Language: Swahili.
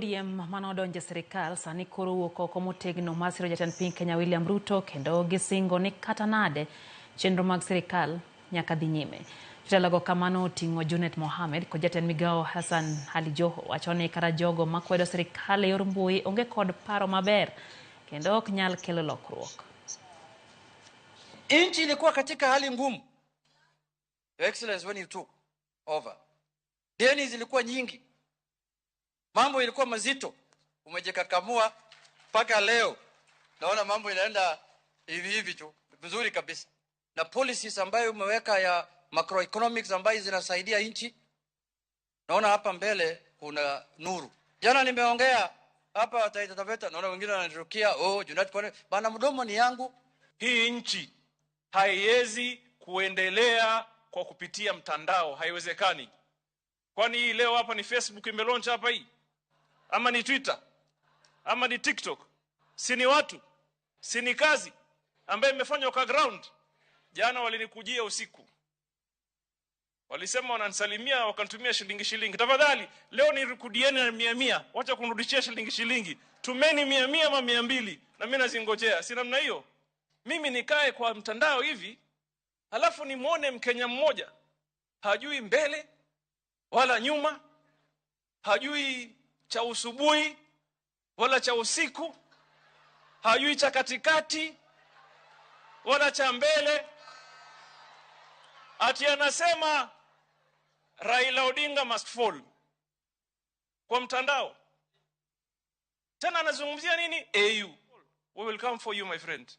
ODM manodonje sirikal sani koro wuok oko motegno masiro jatend piny Kenya William Ruto kendo gisingo ni kata nade chenro mag sirikal nyaka dhi nyime. Jotelo kamano oting'o Junet Mohamed kod jatend migao Hassan Ali Joho wacho ni kata jogo makwedo sirikal e yor mbui onge kod paro maber kendo ok nyal kelo lokruok. Nchi ilikuwa katika hali ngumu, Your Excellency, when you took over. Deni zilikuwa nyingi, mambo ilikuwa mazito, umejikakamua mpaka leo naona mambo inaenda hivi tu vizuri kabisa, na policies ambayo umeweka ya macroeconomics ambayo zinasaidia nchi, naona hapa mbele kuna nuru. Jana nimeongea hapa Taita Taveta, naona wengine wananirukia Junet kwa bana, mdomo ni yangu. Hii nchi haiwezi kuendelea kwa kupitia mtandao, haiwezekani. Kwani hii leo hapa ni Facebook imelaunch hapa hii? Ama ni Twitter? Ama ni TikTok? Si ni watu? Si ni kazi ambayo imefanywa kwa ground? Jana walinikujia usiku, walisema wananisalimia, wakanitumia shilingi. Tafadhali leo nirikudieni na 100, wacha kunirudishia shilingi. Tumeni 100 ama 200 na mimi nazingojea. Si namna hiyo. Mimi nikae kwa mtandao hivi alafu nimuone Mkenya mmoja hajui mbele wala nyuma, hajui cha usubuhi wala cha usiku, hajui cha katikati wala cha mbele, ati anasema Raila Odinga must fall kwa mtandao. Tena anazungumzia nini? AU. We will come for you, my friend.